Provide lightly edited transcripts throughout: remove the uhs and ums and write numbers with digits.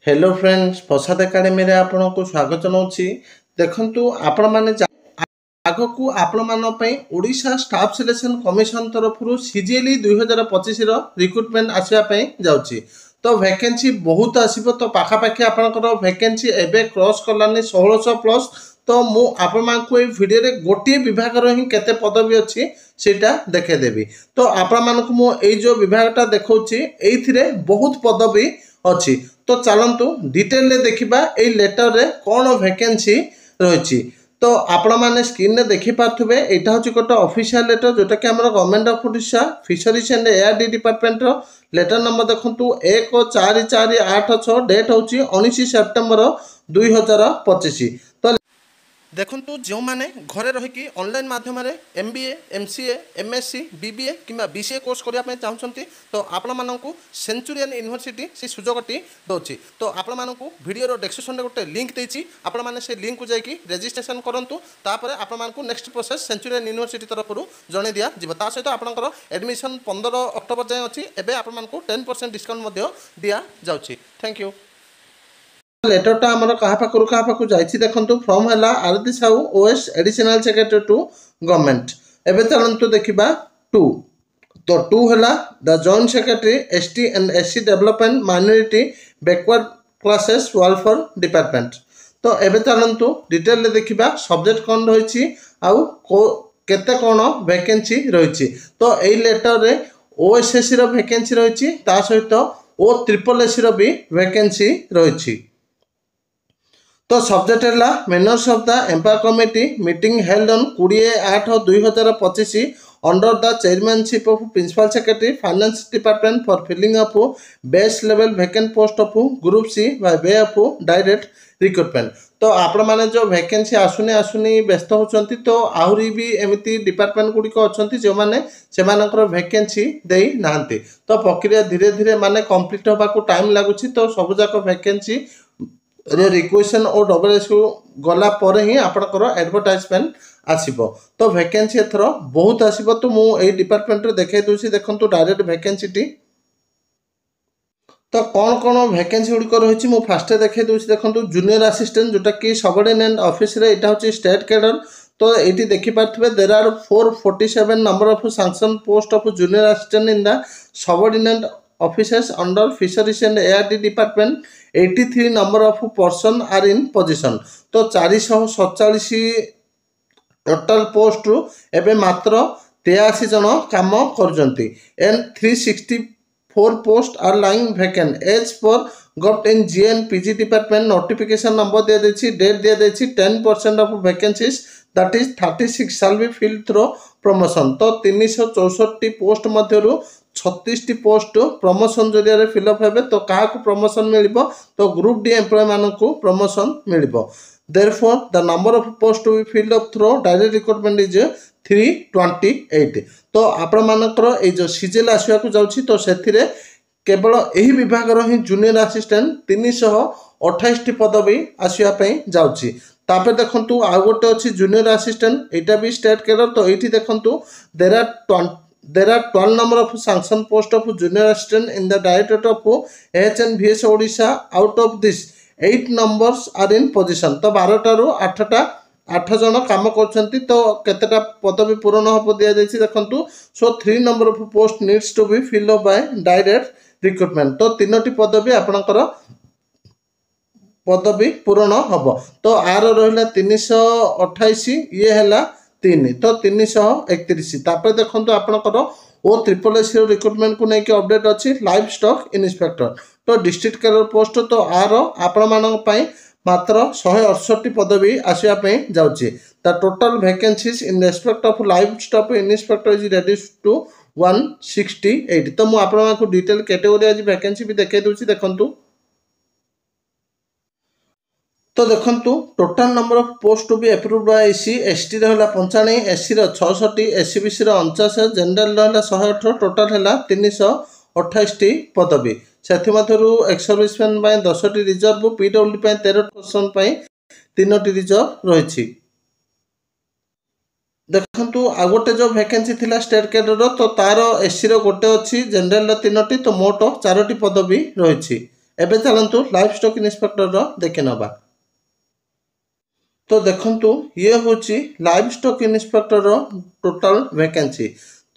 Hello friends प्रसाद academy रे आपन को स्वागत जनाऊँगी। देखंतु आपण माने आगकू आपण मान पई ओडिशा स्टाफ सिलेक्शन कमिशन तरफ सीजीएलई 2025 रो रिक्रुटमेंट आसिया पई जाउची। तो वैकेंसी बहुत आसीबो। तो पाखापाखि आपनकर वैकेंसी एबे क्रॉस करलानी 1600 प्लस। तो मु आपण मानकू ए वीडियो रे गोटे विभाग रो ही केते पदवी अछि सेटा देखे देबी। तो आपण मानकू मु ए जो विभागटा देखौची एइथिरे बहुत पदवी अच्छी। तो चलतु डिटेल रे देखिबा ए लेटर रे कौन वैकेंसी रही। तो आपण माने स्क्रीन रे देखि पारथुबे एटा होची गोटे ऑफिशियल लेटर जोटा कि हमर government of Odisha fisheries and ARD department रो लेटर नंबर देखंतु 1448 डेट होची 19 सेप्टेम्बर 2025। तो देखंतु जो माने घरे रहिकी ऑनलाइन माध्यम रे एमबीए एमसीए एमएससी बीबीए किंबा बीसीए कोर्स करिया पय चाहउछंती तो आपण माननकु सेंचुरियन यूनिवर्सिटी से सुजोगटी दोची। तो आपण माननकु वीडियो रो डिस्क्रिप्शन रे गोटे लिंक देछि। आपण माने से लिंक को जाईकी रजिस्ट्रेशन करंतु। तापर आपण माननकु नेक्स्ट प्रोसेस सेंचुरियन यूनिवर्सिटी तरफ जणे दिया जिवो। ता सहित आपनकर एडमिशन 15 अक्टोबर जाय अछि। एबे आपण माननकु 10% डिस्काउंट मध्ये दिया जाउछि। Thank you. लेटरटा आमर क्या पाखु जाइए देखो फ्रम है Aarti Sahu OAS additional secretary to government. एवं चलतु देखा 2। तो 2 है the joint secretary ST and SC development minority backward classes welfare department. तो एवं चलतु डिटेल देखा सब्जेक्ट कौन रही आउ केते कौन वैकेंसी रही। तो यही लेटर रे ओएसएससी रो वैकेंसी रही सहित ओ ट्रिपल एससी रो भी वैकेंसी रही। तो सब्जेक्ट है minutes of the empowered committee meeting held on 20/8/2025 under the chairmanship of principal secretary finance department for filling of base level vacant post of group C by way of direct recruitment. तो आपण माने जो vacancy आसुनी व्यस्त होचंती। तो आहुरी भी एमिति department गुड़िक अच्छी जो मैंने से वैकेंसी दे नाहंती। तो प्रक्रिया धीरे धीरे माने कंप्लीट होगा टाइम लगुच। तो सबुजाक वैकेंसी रिक्वेशन और डबल गला पर ही आपनकर एडवर्टाइजमेंट आसीबो। तो वैकेंसी एथर बहुत आसीबो। तो मु ए डिपार्टमेंट रे देखाई दूसी देखंतु डायरेक्ट वैकेंसी टी। तो कौन कौन वैकेंसी गुड़िक रही मु फास्ट देखाई दूसी देखंतु जूनियर असिस्टेंट जोटा कि सबऑर्डिनेट ऑफिस रे एटा होची स्टेट कैडर। तो ये देखि पार्थिबे there are 447 number of sanction post of junior assistant in the subordinate officers under fisheries and ARD department 83 number of person are in position। तो 447 टोटल पोस्ट एबे मात्र 83 जन काम करजंती and 364 post are lying vacant as per got in GN PG department notification number दिया देछि date दिया देछि 10% of vacancies that is 36 shall be filled through promotion. तो 364 पोस्ट मध्यरु 36 पोस्ट प्रमोशन जरिया फिलअप हे। तो क्या प्रमोशन मिल तो ग्रुप डी एम्प्लॉय मान को प्रमोशन मिल। Therefore the number of post to be filled up through direct recruitment is 328। तो आपण मानकर ए जो सीजीएल आसवा को जाउछि तो सेथिरे केवल यही विभाग ही जूनियर असिस्टेंट 328 पदवी आसवा पई जाउछि। तापर देखंतु आ गोटे अछि जूनियर असिस्टेंट एटा भी स्टेट कैडर। तो एठी देखंतु there are 12 number of sanction post of junior assistant in the directorate of AHNVS Odisha। out of this 8 numbers are in position। तो 12 टारू 8 जन काम करछंती। तो केतेटा पदवी पूर्ण हो दिया जायछि देखंतु। सो 3 number of post needs to be filled up by direct recruitment। तो 3टी पदवी आपनकर पदवी पूर्ण हबो। तो आर रहिला 328 ये हैला 3 तो 331। तापर देखो आपनकर ओ ट्रिपल एस रिक्रुटमेंट को लेकिन अपडेट अच्छी लाइव स्टॉक इन्स्पेक्टर। तो डिस्ट्रिक्ट कैडर पोस्ट तो आर आपण मात्र 168 पदवी आसवाई जाउछि। The total vacancies in respect of livestock inspector is reduce to 168। तो मु आपण को डिटेल कैटेगरी आज वैकेंसी भी देखाई दूछि देखंतु। तो देखंतु total number of post to be approved by SC ST रे हला 95 एससी रे 66 एससीबीसी रे 49 जनरल रे हला 118 टोटल हला 328 पदवी। सेथि मध्यरु एक्स सर्विसमैन बाय 10टी रिजर्व पीडब्ल्यूडी बाय 13% बाय 3टी रिजर्व रहिछि। देखंतु आ गोटे जो वैकेंसी थिला स्टेट कैडर रो तो तार एससी रो गोटे अछि जनरल रो 3टी तो मोट 4टी पदवी रहिछि। एबे चलतु लाइफ स्टॉक इन्स्पेक्टर देखि नबा। तो देखंतु ये होची life stock inspector total vacancy.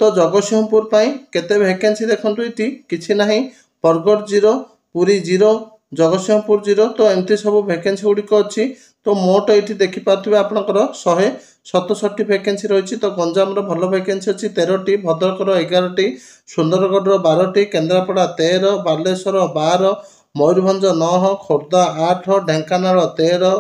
तो जगतसिंहपुर पाई केते वैकेंसी देखंतु इति किछि नाही, बरगढ़ 0, पुरी 0, जगतसिंहपुर 0। तो एमती सब वैकेंसी गुड़िक अच्छी। तो मोट ये देखिपे आपंकर 167 वैकेंसी रही। तो गंजाम भल वैकेंसी अच्छी 13टी, भद्रकर 11टी, सुंदरगढ़ 12टी, केन्द्रापड़ा 13, बालेश्वर 12, मयूरभंज 9, खोर्धा 8, ढेंकानाल 13,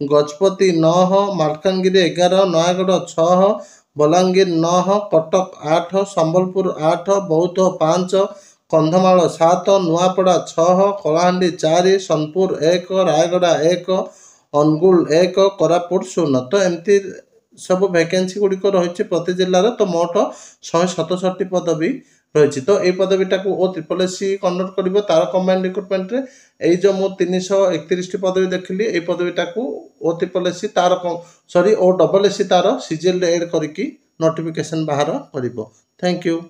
गजपति 9, मालकानगिरी 11, नयागढ़ 6, बलांगीर 9, कटक 8, संबलपुर 8, बौद्ध 5, कंधमाल 7, नुआपड़ा 6, कलाहांडी 4, सोनपुर 1, रायगढ़ 1, अनुगुल 1, कोरापुट 0। तो एमती सब वैकेंसी गुड़िक रही प्रति जिलार। तो मोट 167 पदवी रही। तो ये पदवीटा को OSSC कन्वर्ट कर तार कंबाइंड रिक्रुटमेंट रे ये जो मु 331 पदवी देखली ये पदवीटा को OSSC तार OSSC तार सीजीएल एड करके नोटिफिकेशन बाहर करिवो। Thank you.